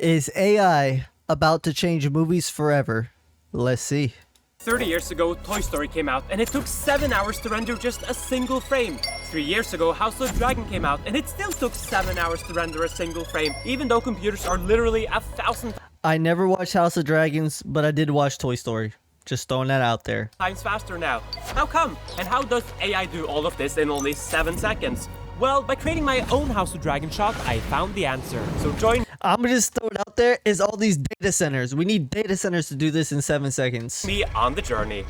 Is AI about to change movies forever? Let's see. 30 years ago, Toy Story came out, and it took 7 hours to render just a single frame. 3 years ago, House of the Dragon came out, and it still took 7 hours to render a single frame, even though computers are literally 1,000 I never watched House of Dragons, but I did watch Toy Story. Just throwing that out there. times faster now. How come? And how does AI do all of this in only 7 seconds? Well, by creating my own House of Dragon shot, I found the answer. So join I'm gonna just throw it out there. Is all these data centers. We need data centers to do this in 7 seconds. me on the journey.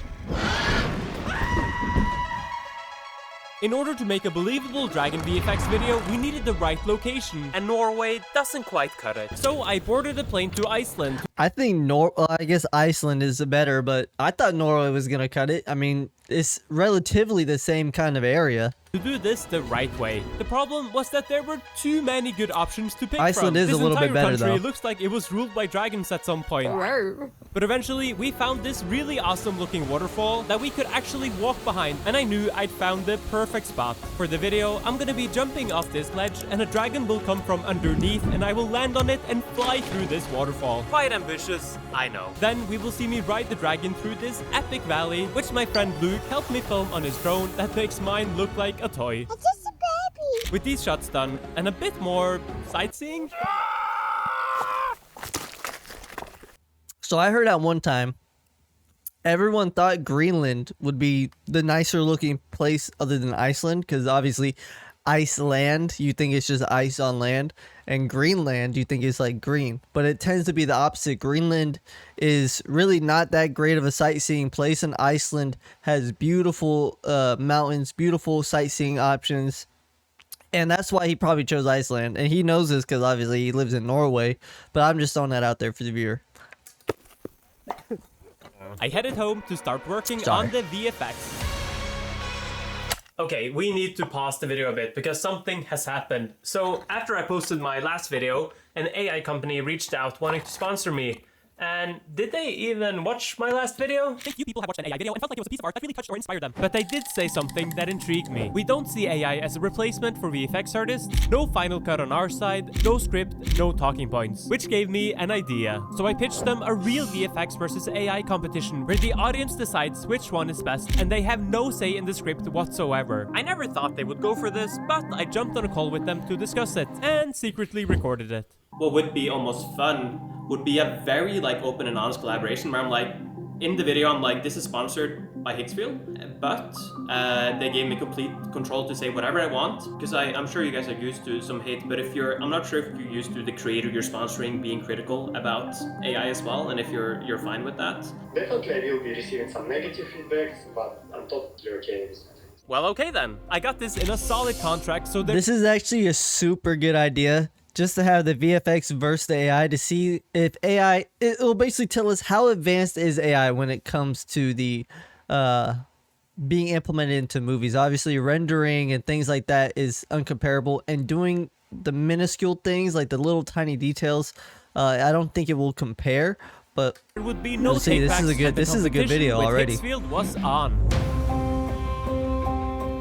In order to make a believable Dragon VFX video, we needed the right location, and Norway doesn't quite cut it. So I boarded a plane to Iceland. I think I guess Iceland is better, but I thought Norway was gonna cut it. I mean, it's relatively the same kind of area. To do this the right way. The problem was that there were too many good options to pick Iceland from. is a little bit better, This entire country though. looks like it was ruled by dragons at some point. But eventually, we found this really awesome looking waterfall that we could actually walk behind, and I knew I'd found the perfect spot. For the video, I'm gonna be jumping off this ledge, and a dragon will come from underneath, and I will land on it and fly through this waterfall. Quite ambitious, I know. Then we will see me ride the dragon through this epic valley, which my friend Luke helped me film on his drone that makes mine look like a toy. It's just a baby. With these shots done, and a bit more sightseeing, So I heard at one time, everyone thought Greenland would be the nicer looking place other than Iceland, because obviously Iceland, you think it's just ice on land, and Greenland, you think it's like green. But it tends to be the opposite. Greenland is really not that great of a sightseeing place, and Iceland has beautiful mountains, beautiful sightseeing options. And that's why he probably chose Iceland. And he knows this because obviously he lives in Norway. But I'm just throwing that out there for the viewer. I headed home to start working Sorry. on the VFX. Okay, we need to pause the video a bit because something has happened. So after I posted my last video, an AI company reached out wanting to sponsor me. And did they even watch my last video? I think few people have watched an AI video and felt like it was a piece of art that really touched or inspired them. But they did say something that intrigued me. We don't see AI as a replacement for VFX artists, no Final Cut on our side, no script, no talking points. Which gave me an idea. So I pitched them a real VFX versus AI competition where the audience decides which one is best and they have no say in the script whatsoever. I never thought they would go for this, but I jumped on a call with them to discuss it and secretly recorded it. What would be almost fun would be a very open and honest collaboration where I'm like, in the video I'm like, this is sponsored by Higgsfield, but they gave me complete control to say whatever I want, because I'm sure you guys are used to some hate, but I'm not sure if you're used to the creator you're sponsoring being critical about AI as well, and if you're fine with that. Definitely I will be receiving some negative feedbacks, but I'm totally okay with it. Well, okay then. I got this in a solid contract, so This is actually a super good idea. Just to have the VFX versus the AI to see if AI, it'll basically tell us how advanced is AI when it comes to the being implemented into movies. Obviously, rendering and things like that is uncomparable, and doing the minuscule things like the little tiny details, I don't think it will compare. But there would be no Let's see, this is a takebacks, good- and the this is a good competition video with already. Higgsfield was on.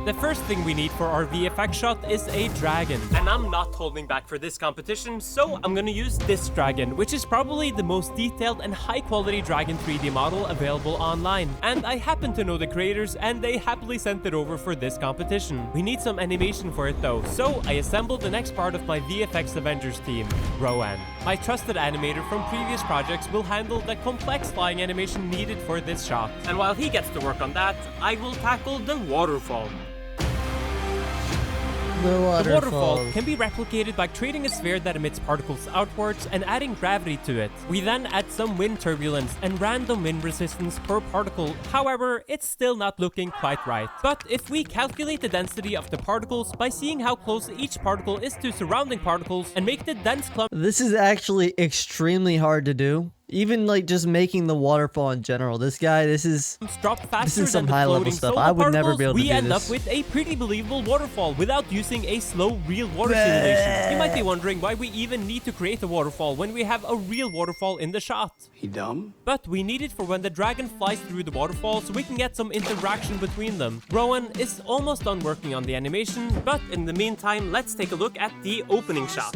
The first thing we need for our VFX shot is a dragon. And I'm not holding back for this competition, so I'm gonna use this dragon, which is probably the most detailed and high quality dragon 3D model available online. And I happen to know the creators, and they happily sent it over for this competition. We need some animation for it though, so I assembled the next part of my VFX Avengers team, Rowan. My trusted animator from previous projects will handle the complex flying animation needed for this shot. And while he gets to work on that, I will tackle the waterfall. the waterfall can be replicated by creating a sphere that emits particles outwards and adding gravity to it. We then add some wind turbulence and random wind resistance per particle. However, it's still not looking quite right. But if we calculate the density of the particles by seeing how close each particle is to surrounding particles and make the dense clump This is actually extremely hard to do. Even just making the waterfall in general. This is drop faster some than the high-level floating stuff. solo I would never particles, be able to we do end this. up with a pretty believable waterfall without using a slow real water simulation. You might be wondering why we even need to create a waterfall when we have a real waterfall in the shot. You dumb? But we need it for when the dragon flies through the waterfall so we can get some interaction between them. Rowan is almost done working on the animation, but in the meantime, let's take a look at the opening shot.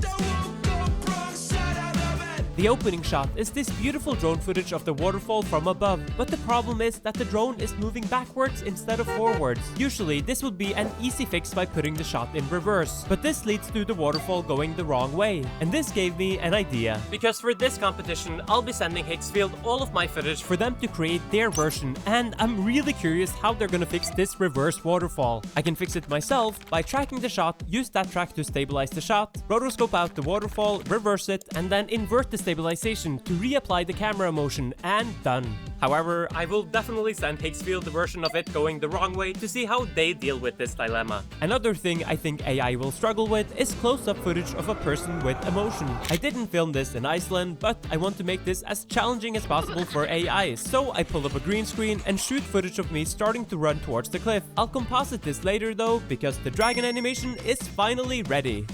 The opening shot is this beautiful drone footage of the waterfall from above, but the problem is that the drone is moving backwards instead of forwards. Usually this would be an easy fix by putting the shot in reverse, but this leads to the waterfall going the wrong way. And this gave me an idea. Because for this competition, I'll be sending Higgsfield all of my footage for them to create their version, and I'm really curious how they're gonna fix this reverse waterfall. I can fix it myself by tracking the shot, use that track to stabilize the shot, rotoscope out the waterfall, reverse it, and then invert the stabilization to reapply the camera motion, and done. However, I will definitely send Higgsfield the version of it going the wrong way to see how they deal with this dilemma. Another thing I think AI will struggle with is close-up footage of a person with emotion. I didn't film this in Iceland, but I want to make this as challenging as possible for AI, so I pull up a green screen and shoot footage of me starting to run towards the cliff. I'll composite this later though, because the dragon animation is finally ready.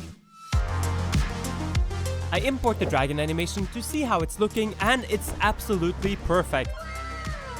I import the dragon animation to see how it's looking, and it's absolutely perfect.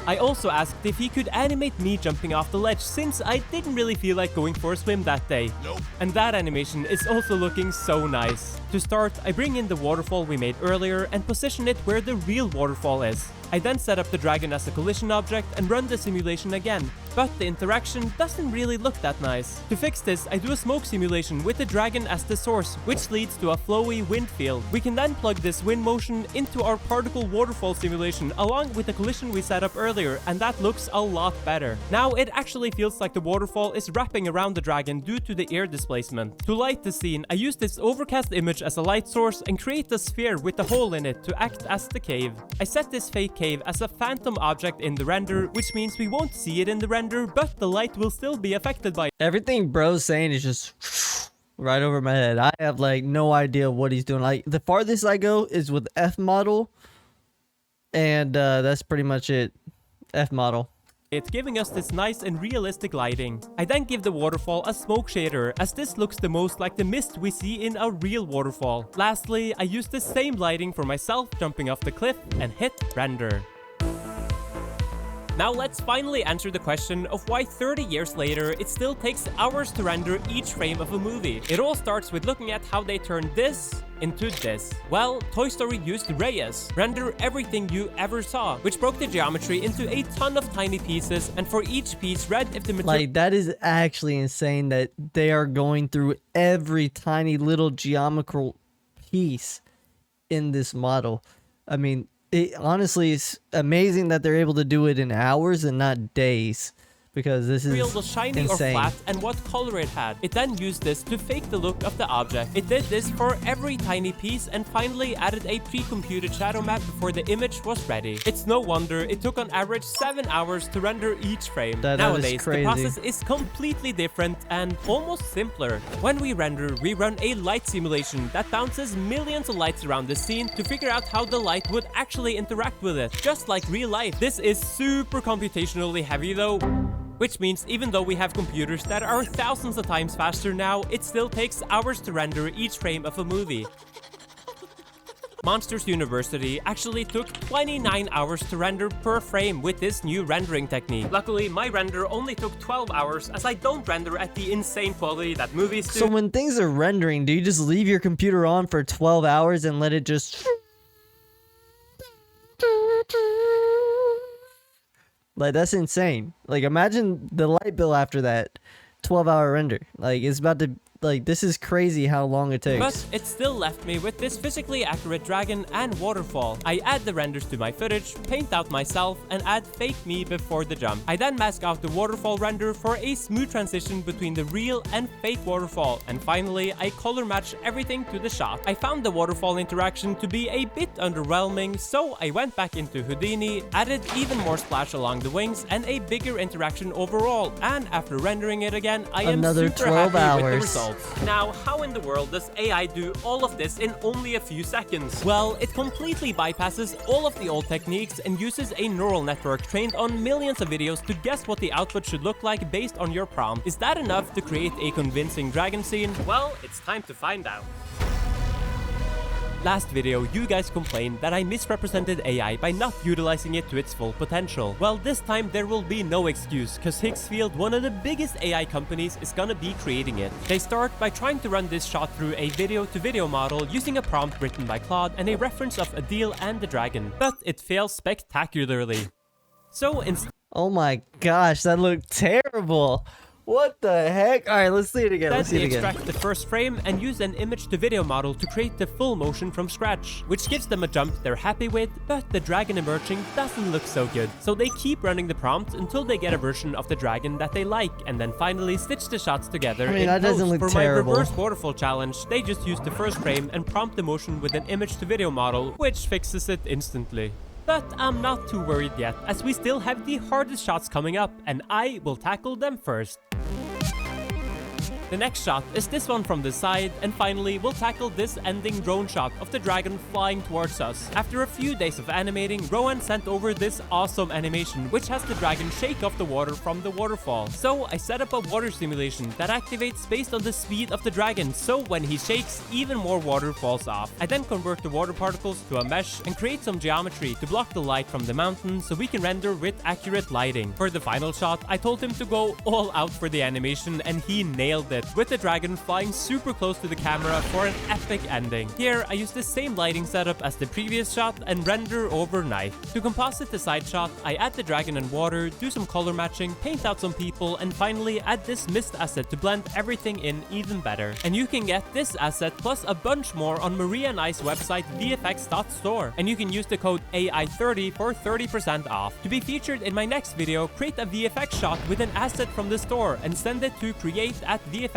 I also asked if he could animate me jumping off the ledge, since I didn't really feel like going for a swim that day. Nope. And that animation is also looking so nice. To start, I bring in the waterfall we made earlier and position it where the real waterfall is. I then set up the dragon as a collision object and run the simulation again, but the interaction doesn't really look that nice. To fix this, I do a smoke simulation with the dragon as the source, which leads to a flowy wind field. We can then plug this wind motion into our particle waterfall simulation along with the collision we set up earlier, and that looks a lot better. Now it actually feels like the waterfall is wrapping around the dragon due to the air displacement. To light the scene, I use this overcast image as a light source and create a sphere with a hole in it to act as the cave. I set this fake cave as a phantom object in the render, which means we won't see it in the render, but the light will still be affected by it. Everything bro's saying is just right over my head. I have like no idea what he's doing. Like the farthest I go is with F model, and that's pretty much it. F model. It's giving us this nice and realistic lighting. I then give the waterfall a smoke shader, as this looks the most like the mist we see in a real waterfall. Lastly, I use the same lighting for myself jumping off the cliff and hit render. Now let's finally answer the question of why 30 years later it still takes hours to render each frame of a movie. It all starts with looking at how they turned this into this. Well, Toy Story used Reyes, render everything you ever saw, which broke the geometry into a ton of tiny pieces, and for each piece read if the material— Like, that is actually insane that they are going through every tiny little geometrical piece in this model. I mean, it honestly is amazing that they're able to do it in hours and not days, because this is was shiny insane. or flat and what color it had. It then used this to fake the look of the object. It did this for every tiny piece and finally added a pre-computed shadow map before the image was ready. It's no wonder it took on average 7 hours to render each frame. That is Nowadays, crazy. the process is completely different and almost simpler. When we render, we run a light simulation that bounces millions of lights around the scene to figure out how the light would actually interact with it, just like real life. This is super computationally heavy though, which means even though we have computers that are thousands of times faster now, it still takes hours to render each frame of a movie. Monsters University actually took 29 hours to render per frame with this new rendering technique. Luckily, my render only took 12 hours as I don't render at the insane quality that movies do. So when things are rendering, do you just leave your computer on for 12 hours and let it just... Like, that's insane. Like, imagine the light bill after that 12-hour render. Like, it's about to... Like, this is crazy how long it takes. But it still left me with this physically accurate dragon and waterfall. I add the renders to my footage, paint out myself, and add fake me before the jump. I then mask out the waterfall render for a smooth transition between the real and fake waterfall. And finally, I color match everything to the shot. I found the waterfall interaction to be a bit underwhelming, so I went back into Houdini, added even more splash along the wings, and a bigger interaction overall. And after rendering it again, I am Another super 12 happy with the hours. result. Now, how in the world does AI do all of this in only a few seconds? Well, it completely bypasses all of the old techniques and uses a neural network trained on millions of videos to guess what the output should look like based on your prompt. Is that enough to create a convincing dragon scene? Well, it's time to find out. Last video, you guys complained that I misrepresented AI by not utilizing it to its full potential. Well, this time there will be no excuse, cause Higgsfield, one of the biggest AI companies, is gonna be creating it. They start by trying to run this shot through a video-to-video model using a prompt written by Claude and a reference of Adil and the dragon, but it fails spectacularly. So instead Oh my gosh, that looked terrible. What the heck? All right, let's see it again. Let's see they it again. extract the first frame and use an image-to-video model to create the full motion from scratch, which gives them a jump they're happy with, but the dragon emerging doesn't look so good. So they keep running the prompt until they get a version of the dragon that they like, and then finally stitch the shots together. I mean, in that doesn't post. look For terrible. my reverse waterfall challenge, they just used the first frame and prompt the motion with an image-to-video model, which fixes it instantly. But I'm not too worried yet, as we still have the hardest shots coming up, and I will tackle them first. The next shot is this one from the side, and finally we'll tackle this ending drone shot of the dragon flying towards us. After a few days of animating, Rowan sent over this awesome animation which has the dragon shake off the water from the waterfall. So I set up a water simulation that activates based on the speed of the dragon, so when he shakes, even more water falls off. I then convert the water particles to a mesh and create some geometry to block the light from the mountain so we can render with accurate lighting. For the final shot, I told him to go all out for the animation and he nailed it, with the dragon flying super close to the camera for an epic ending. Here, I use the same lighting setup as the previous shot and render over night. To composite the side shot, I add the dragon and water, do some color matching, paint out some people, and finally add this mist asset to blend everything in even better. And you can get this asset plus a bunch more on Maria and I's website vfx.store, and you can use the code AI30 for 30% off. To be featured in my next video, create a VFX shot with an asset from the store and send it to create@vfx.store.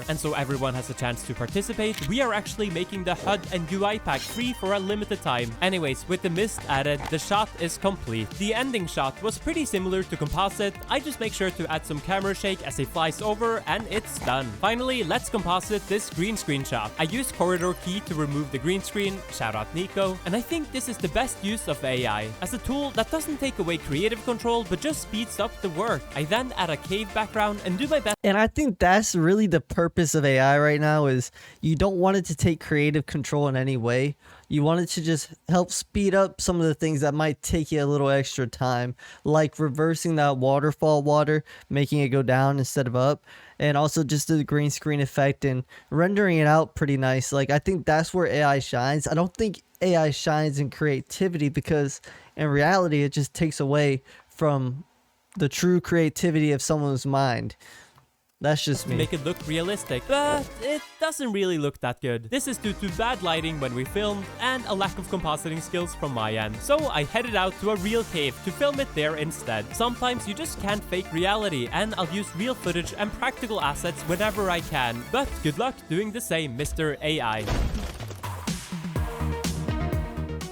And so everyone has a chance to participate, we are actually making the HUD and UI pack free for a limited time. Anyways, with the mist added, the shot is complete. The ending shot was pretty similar to composite. I just make sure to add some camera shake as he flies over and it's done. Finally, let's composite this green screen shot. I used Corridor Key to remove the green screen, shout out Nico, and I think this is the best use of AI, as a tool that doesn't take away creative control but just speeds up the work. I then add a cave background and do my best. And I think that's really the purpose of AI right now, is you don't want it to take creative control in any way. You want it to just help speed up some of the things that might take you a little extra time, like reversing that waterfall water, making it go down instead of up, and also just the green screen effect and rendering it out pretty nice. Like, I think that's where AI shines. I don't think AI shines in creativity, because in reality it just takes away from the true creativity of someone's mind. That's just me. Make it look realistic, but it doesn't really look that good. This is due to bad lighting when we filmed and a lack of compositing skills from my end. So I headed out to a real cave to film it there instead. Sometimes you just can't fake reality, and I'll use real footage and practical assets whenever I can. But good luck doing the same, Mr. AI.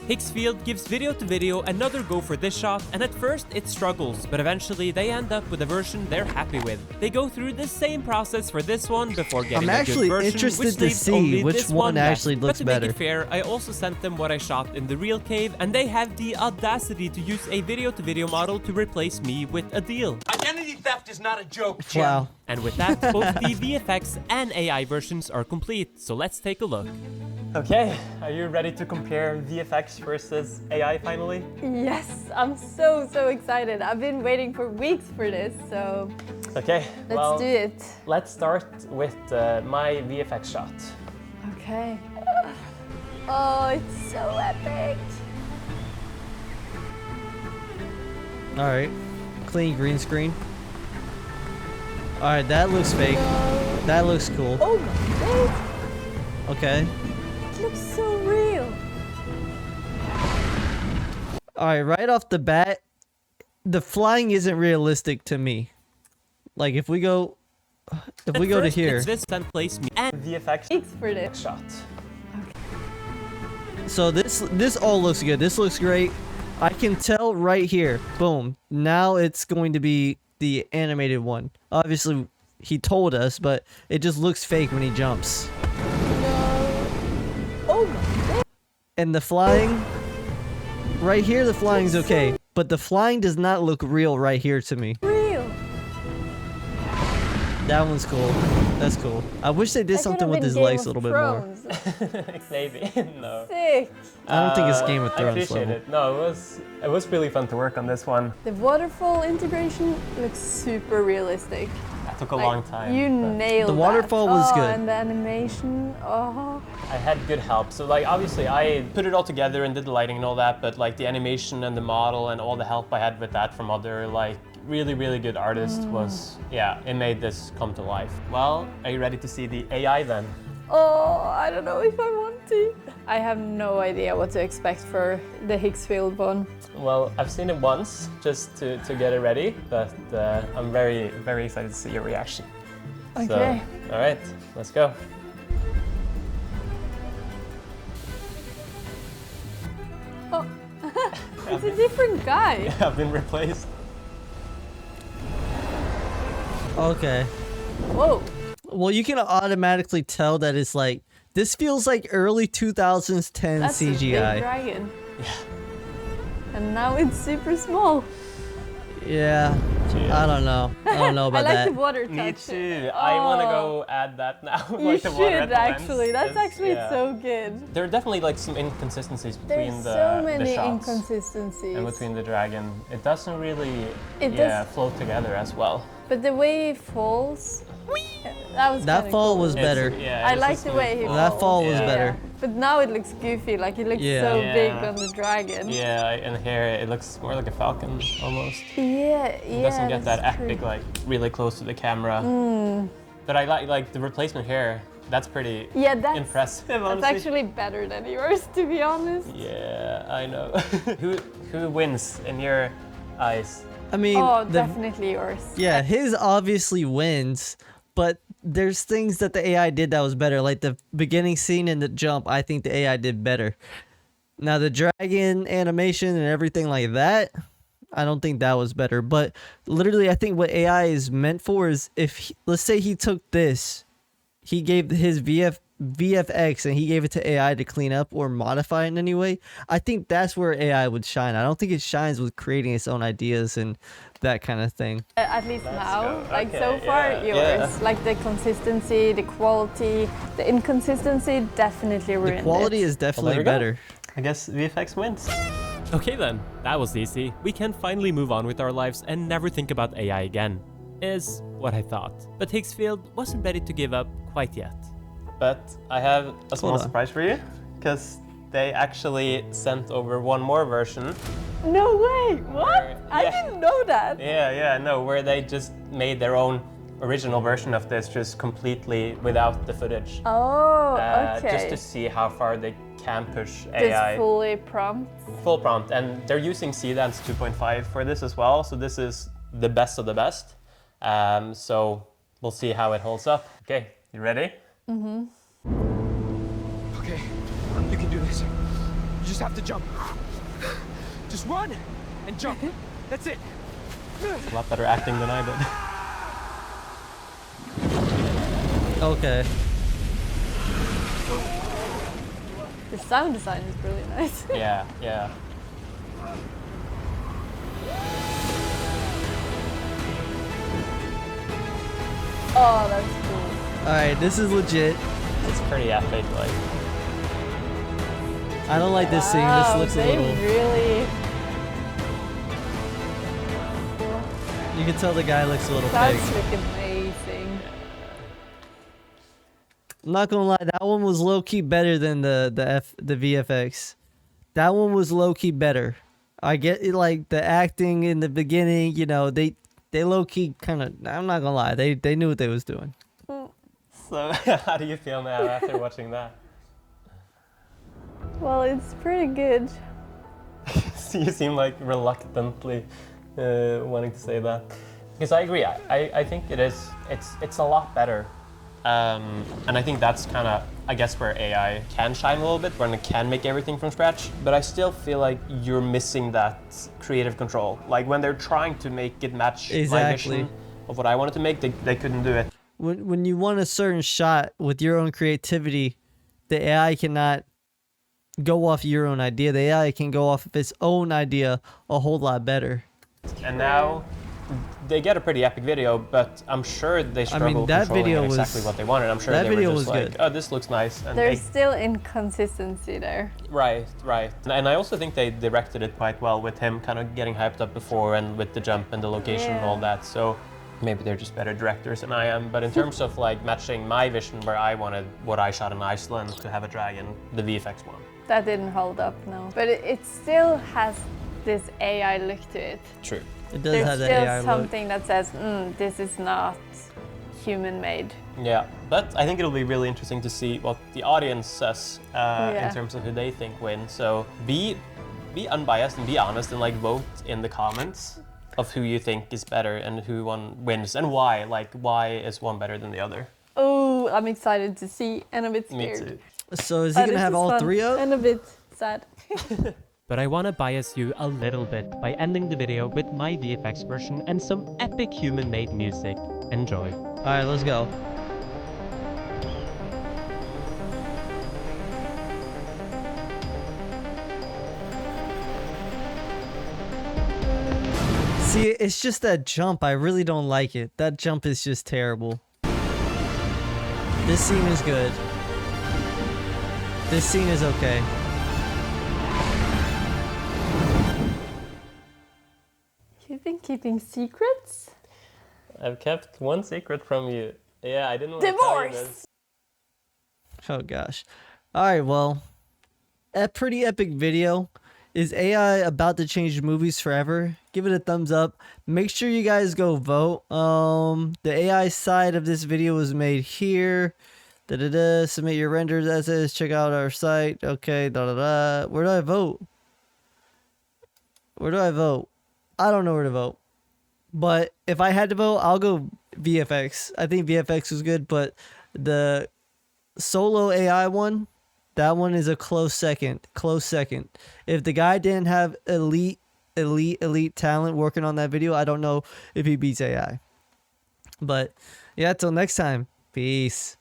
Higgsfield gives video-to-video another go for this shot, and at first it struggles, but eventually they end up with a version they're happy with. They go through the same process for this one before getting I'm a actually good version, interested which to leaves see only which this one left. actually looks But to better. make it fair, I also sent them what I shot in the real cave, and they have the audacity to use a video-to-video model to replace me with Adil. Identity theft is not a joke, Jim. Wow. And with that, both the VFX and AI versions are complete, so let's take a look. Okay, are you ready to compare VFX versus AI finally? Yes, I'm so excited. I've been waiting for weeks for this, so Okay, let's do it. let's start with my VFX shot. Okay. Oh, it's so epic. All right, clean green screen. All right, that looks fake. That looks cool. Oh my days, Okay. it looks so real. All right, right off the bat, the flying isn't realistic to me. Like, if we go to First, here, it's this and place me and VFX Thanks for this. shot. so this all looks good. This looks great. I can tell right here. Boom. Now it's going to be the animated one. Obviously, he told us, but it just looks fake when he jumps. No. Oh my days. And the flying, right here, the flying's okay. But the flying does not look real right here to me. Real. That one's cool. That's cool. I wish they did That something could with have his been legs a Game little of bit more. Thrones. Maybe. No. Sick. I don't think it's Game of I Thrones appreciate level. it. No, it was really fun to work on this one. The waterfall integration looks super realistic. That took a Like, long time. You but nailed The waterfall that. was Oh, good. and the animation. Oh. I had good help. So like obviously I put it all together and did the lighting and all that, but like the animation and the model and all the help I had with that from other like really good artists was, yeah, it made this come to life. Well, are you ready to see the AI then? Oh, I don't know if I want to. I have no idea what to expect for the Higgsfield one. Well, I've seen it once just to get it ready, but I'm very excited to see your reaction. Okay. So, all right, let's go. Oh, it's a different guy. I've been replaced. Okay. Whoa. Well, you can automatically tell that it's like this feels like early 2010 That's a big CGI. dragon. Yeah. And now it's super small. Yeah. I don't know. I don't know I about like that. the water touch. Me too. I want to go add that now. You like the water at should the lens. actually. That's It's- actually yeah. so good. There are definitely like some inconsistencies between There's the so many the shots inconsistencies. and between the dragon. It doesn't really It yeah does- flow together as well. But the way he falls, that was That kinda fall cool. was better. Yeah, I it's like a the smooth way he fall. That fall was Yeah. better. But now it looks goofy, like he looks Yeah. so Yeah. big on the dragon. Yeah, and here it looks more like a falcon almost. Yeah, It doesn't get that that's epic true. like really close to the camera. But I like the replacement here. That's pretty Yeah, that's impressive. That's honestly. actually better than yours, to be honest. Yeah, I know. who wins in your eyes? I mean, Oh, the, definitely yours. yeah, his obviously wins, but there's things that the AI did that was better. Like the beginning scene and the jump, I think the AI did better. Now the dragon animation and everything like that, I don't think that was better. But literally, I think what AI is meant for is if let's say he took this, he gave his VFX and he gave it to AI to clean up or modify in any way. I think that's where AI would shine. I don't think it shines with creating its own ideas and that kind of thing. At least now. go. Like so Okay, far, yeah, yours. yeah. Like the consistency, the quality, the inconsistency definitely ruined The quality it. is definitely we go. better. I guess VFX wins. Okay then, that was easy. We can finally move on with our lives and never think about AI again. Is what I thought. But Higgsfield wasn't ready to give up quite yet. But I have a small Hold on. surprise for you, because they actually sent over one more version. No way! What? I Yeah. didn't know that. Yeah, no, where they just made their own original version of this, just completely without the footage. Oh, okay. Just to see how far they can push Just AI. fully prompt. Full prompt, and they're using Cdance 2.5 for this as well, so this is the best of the best. So we'll see how it holds up. Okay, you ready? Okay, you can do this. You just have to jump. Just run and jump. That's it. A lot better acting than I did. Okay. The sound design is really nice. Yeah. Oh, that's cool. All right, this is legit. It's pretty epic, like. I don't like this scene. This Wow, looks a they little. really. You can tell the guy looks a little That's fake. like amazing. I'm not gonna lie, that one was low key better than the VFX. That one was low key better. I get it, like the acting in the beginning. You know, they low key kind of. I'm not gonna lie, they knew what they was doing. So, how do you feel now after watching that? Well, it's pretty good. You seem like reluctantly wanting to say that. Because I agree. I think it is. It's a lot better. And I think that's kind of, I guess, where AI can shine a little bit, when it can make everything from scratch. But I still feel like you're missing that creative control. Like when they're trying to make it match my Exactly. vision of what I wanted to make, they couldn't do it. When you want a certain shot with your own creativity, the AI cannot go off your own idea. The AI can go off of its own idea a whole lot better. And now they get a pretty epic video, but I'm sure they struggle that controlling video exactly was- what they wanted. I'm sure that they video were just was like, good. oh, this looks nice. And There's still inconsistency there. right. And I also think they directed it quite well with him kind of getting hyped up before and with the jump and the location and all Yeah. that. So maybe they're just better directors than I am. But in terms of like matching my vision where I wanted what I shot in Iceland to have a dragon, the VFX one. That didn't hold up, no. But it still has this AI look to it. True. It does There's have the still AI look. something that says, this is not human-made. Yeah, but I think it'll be really interesting to see what the audience says Yeah. in terms of who they think wins. So be unbiased and be honest and like vote in the comments of who you think is better and who one wins and why. Like why is one better than the other? Oh, I'm excited to see and a bit Me scared. too. So is he gonna This have is all fun 3 up? And a bit sad. But I want to bias you a little bit by ending the video with my VFX version and some epic human-made music. Enjoy. All right, let's go. See, it's just that jump. I really don't like it. That jump is just terrible. This scene is good. This scene is okay. You've been keeping secrets? I've kept one secret from you. Yeah, I didn't want to tell you Divorce! this. Oh gosh. All right, well, a pretty epic video. Is AI about to change movies forever? Give it a thumbs up. Make sure you guys go vote. The AI side of this video was made here. Submit your renders as is. Check out our site. Okay. Where do I vote? Where do I vote? I don't know where to vote. But if I had to vote, I'll go VFX. I think VFX was good, but the solo AI one, that one is a close second. Close second. If the guy didn't have elite talent working on that video, I don't know if he beats AI. But yeah, till next time. Peace.